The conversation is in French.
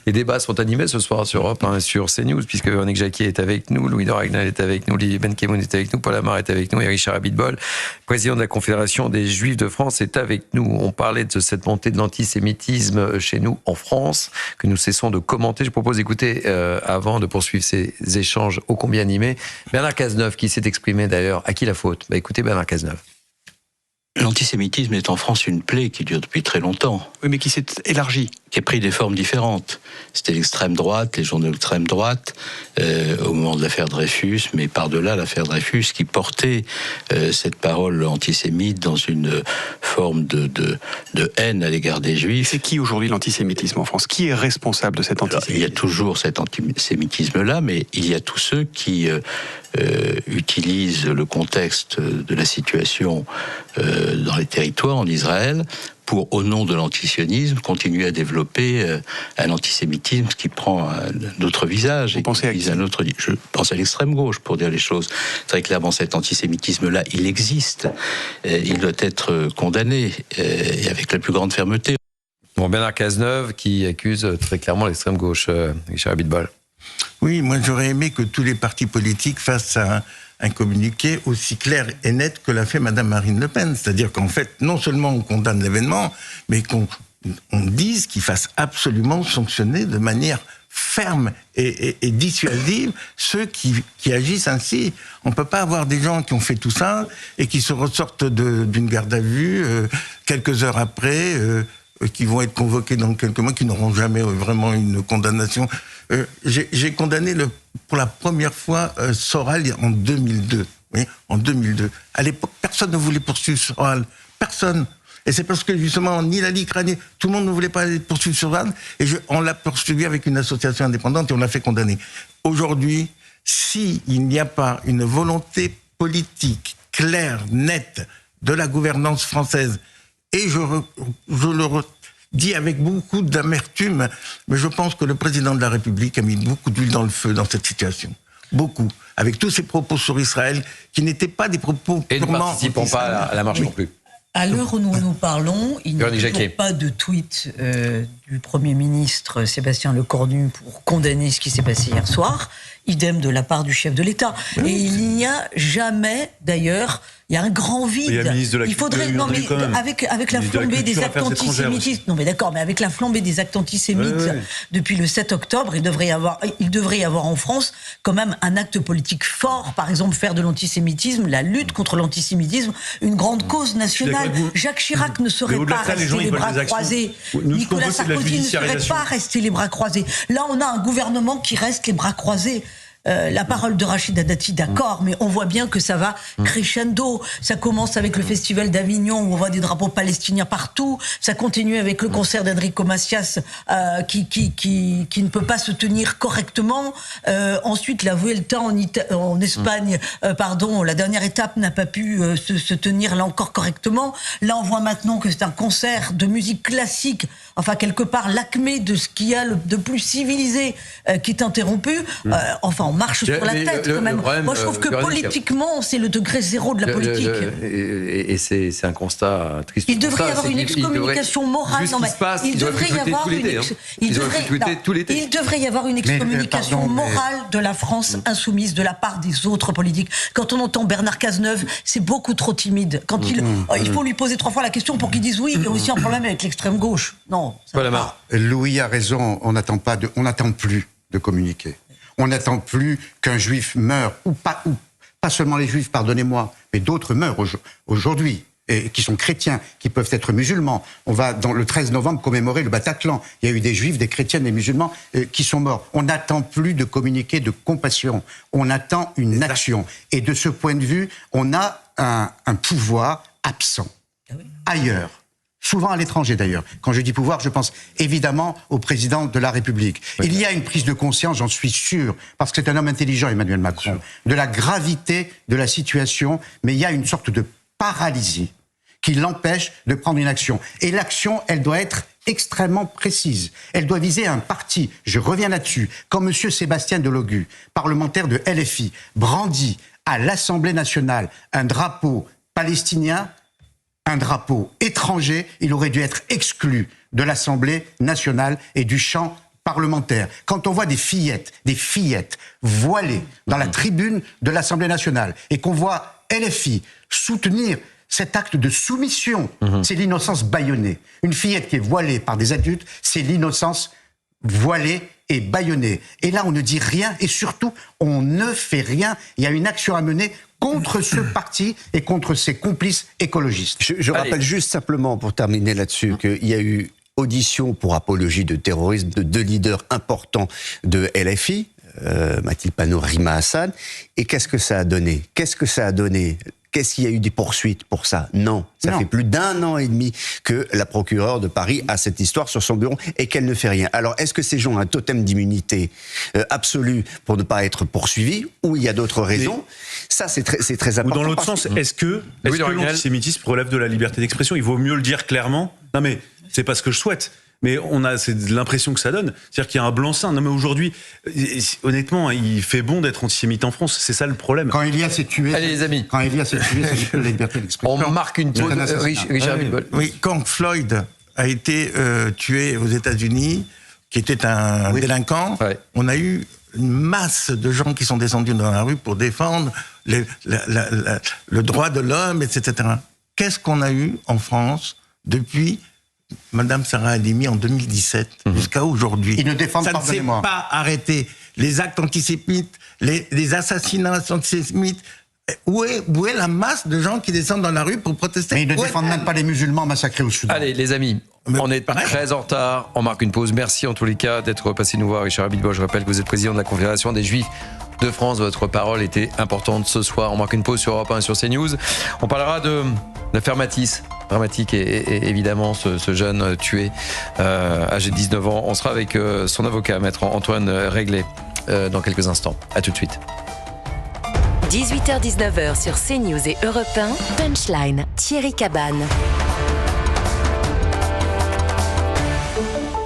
Les débats sont animés ce soir sur Europe 1 et sur CNews, puisque Véronique Jacquier est avec nous, Louis de Ragnal est avec nous, Lily Benkemoun est avec nous, Paul Amar est avec nous, et Richard Abitbol, président de la Confédération des Juifs de France, est avec nous. On parlait de cette montée de l'antisémitisme chez nous en France, que nous cessons de commenter. Je propose d'écouter, avant de poursuivre ces échanges ô combien animés, Bernard Cazeneuve, qui s'est exprimé d'ailleurs. À qui la faute ? Écoutez Bernard Cazeneuve. L'antisémitisme est en France une plaie qui dure depuis très longtemps. Oui, mais qui s'est élargie. Qui a pris des formes différentes. C'était l'extrême droite, les journaux d'extrême droite, au moment de l'affaire Dreyfus, mais par-delà l'affaire Dreyfus, qui portait cette parole antisémite dans une forme de haine à l'égard des Juifs. C'est qui aujourd'hui l'antisémitisme en France ? Qui est responsable de cet antisémitisme ? Il y a toujours cet antisémitisme-là, mais il y a tous ceux qui utilisent le contexte de la situation dans les territoires en Israël pour, au nom de l'antisionisme, continuer à développer un antisémitisme qui prend un autre visage. Vous pensez à qui ? Je pense à l'extrême gauche, pour dire les choses. Très clairement, cet antisémitisme-là, il existe. Il doit être condamné, et avec la plus grande fermeté. Bon, Bernard Cazeneuve qui accuse très clairement l'extrême gauche, Richard Abitbol. Oui, moi j'aurais aimé que tous les partis politiques fassent un communiqué aussi clair et net que l'a fait Madame Marine Le Pen. C'est-à-dire qu'en fait, non seulement on condamne l'événement, mais qu'on dise qu'il fasse absolument sanctionner de manière ferme et dissuasive ceux qui agissent ainsi. On ne peut pas avoir des gens qui ont fait tout ça et qui se ressortent d'une garde à vue quelques heures après, qui vont être convoqués dans quelques mois, qui n'auront jamais vraiment une condamnation. J'ai condamné pour la première fois Soral en 2002. Oui, en 2002. À l'époque, personne ne voulait poursuivre Soral. Personne. Et c'est parce que justement, ni la Ligue, ni tout le monde ne voulait pas poursuivre Soral. Et on l'a poursuivi avec une association indépendante et on l'a fait condamner. Aujourd'hui, s'il n'y a pas une volonté politique claire, nette de la gouvernance française, et je le dis avec beaucoup d'amertume, mais je pense que le président de la République a mis beaucoup d'huile dans le feu dans cette situation. Beaucoup. Avec tous ses propos sur Israël, qui n'étaient pas des propos purement... Et ne participons pas à la marche non plus. À l'heure où nous parlons, il n'y a toujours pas de tweet du Premier ministre Sébastien Lecornu pour condamner ce qui s'est passé hier soir. Idem de la part du chef de l'État. Et il n'y a jamais, d'ailleurs, il y a un grand vide. Il faudrait, non mais avec la flambée des actes antisémites, non mais d'accord, mais avec la flambée des actes antisémites depuis le 7 octobre, il devrait y avoir en France quand même un acte politique fort. Par exemple, faire de l'antisémitisme, la lutte contre l'antisémitisme, une grande cause nationale. Jacques Chirac ne serait pas resté les bras croisés. Nicolas Sarkozy ne serait pas resté les bras croisés. Là, on a un gouvernement qui reste les bras croisés. La parole de Rachida Dati, d'accord, mais on voit bien que ça va crescendo. Ça commence avec le Festival d'Avignon où on voit des drapeaux palestiniens partout. Ça continue avec le concert d'Enrico Macias qui ne peut pas se tenir correctement. Ensuite, la Vuelta en Espagne, la dernière étape n'a pas pu se tenir là encore correctement. Là, on voit maintenant que c'est un concert de musique classique, enfin quelque part l'acmé de ce qu'il y a de plus civilisé qui est interrompu. On marche sur la tête quand même. Moi je trouve que politiquement c'est le degré zéro de la politique. Et c'est un constat triste. Il devrait y avoir une excommunication morale. Il devrait y avoir une excommunication morale de la France insoumise de la part des autres politiques. Quand on entend Bernard Cazeneuve, c'est beaucoup trop timide. Quand il faut lui poser 3 fois la question pour qu'il dise oui, il y a aussi un problème avec l'extrême gauche. Non. Louis a raison, on n'attend plus de communiquer. On n'attend plus qu'un juif meure, ou pas seulement les juifs, pardonnez-moi, mais d'autres meurent aujourd'hui, et qui sont chrétiens, qui peuvent être musulmans. On va, dans le 13 novembre, commémorer le Bataclan. Il y a eu des juifs, des chrétiens, des musulmans qui sont morts. On n'attend plus de communiquer de compassion. On attend une action. Et de ce point de vue, on a un pouvoir absent, ailleurs. Souvent à l'étranger d'ailleurs. Quand je dis pouvoir, je pense évidemment au président de la République. Il y a une prise de conscience, j'en suis sûr, parce que c'est un homme intelligent, Emmanuel Macron, de la gravité de la situation, mais il y a une sorte de paralysie qui l'empêche de prendre une action. Et l'action, elle doit être extrêmement précise. Elle doit viser un parti, je reviens là-dessus, quand M. Sébastien Delogu, parlementaire de LFI, brandit à l'Assemblée nationale un drapeau palestinien, un drapeau étranger, il aurait dû être exclu de l'Assemblée nationale et du champ parlementaires, quand on voit des fillettes voilées dans la tribune de l'Assemblée nationale, et qu'on voit LFI soutenir cet acte de soumission, c'est l'innocence bâillonnée. Une fillette qui est voilée par des adultes, c'est l'innocence voilée et bâillonnée. Et là, on ne dit rien, et surtout, on ne fait rien. Il y a une action à mener contre ce parti et contre ses complices écologistes. Je rappelle juste simplement, pour terminer là-dessus, qu'il y a eu audition pour apologie de terrorisme de 2 leaders importants de LFI, Mathilde Panot, Rima Hassan. Et qu'est-ce que ça a donné ? Qu'est-ce qu'il y a eu des poursuites pour ça ? Non. Ça fait plus d'1 an et demi que la procureure de Paris a cette histoire sur son bureau et qu'elle ne fait rien. Alors, est-ce que ces gens ont un totem d'immunité absolu pour ne pas être poursuivis, ou il y a d'autres raisons ? Ça, c'est très important. Ou dans l'autre sens, est-ce que l'antisémitisme relève de la liberté d'expression ? Il vaut mieux le dire clairement. Non, mais c'est pas ce que je souhaite. Mais c'est l'impression que ça donne. C'est-à-dire qu'il y a un blanc-seing. Non, mais aujourd'hui, honnêtement, il fait bon d'être antisémite en France. C'est ça le problème. Quand Elias est tué, allez les amis, c'est la liberté d'expression. On marque une pause. Richard Abitbol. Oui, quand Floyd a été tué aux États-Unis, qui était un délinquant, on a eu une masse de gens qui sont descendus dans la rue pour défendre le droit de l'homme, etc. Qu'est-ce qu'on a eu en France depuis Madame Sarah Halimi en 2017 jusqu'à aujourd'hui? Ils ne défendent pas, ça ne s'est pas arrêté. Les actes antisémites, les assassinats antisémites. Où est la masse de gens qui descendent dans la rue pour protester? Mais ils ne défendent même pas les musulmans massacrés au Soudan. Allez, les amis, on est très en retard. On marque une pause. Merci en tous les cas d'être passé nous voir. Richard Abitbol, je rappelle que vous êtes président de la Confédération des Juifs de France. Votre parole était importante ce soir. On marque une pause sur Europe 1 et sur CNews. On parlera de l'affaire Matisse. Dramatique et évidemment ce jeune tué âgé de 19 ans. On sera avec son avocat, maître Antoine Réglet, dans quelques instants. À tout de suite. 18h-19h sur CNews et Europe 1, Punchline, Thierry Cabane.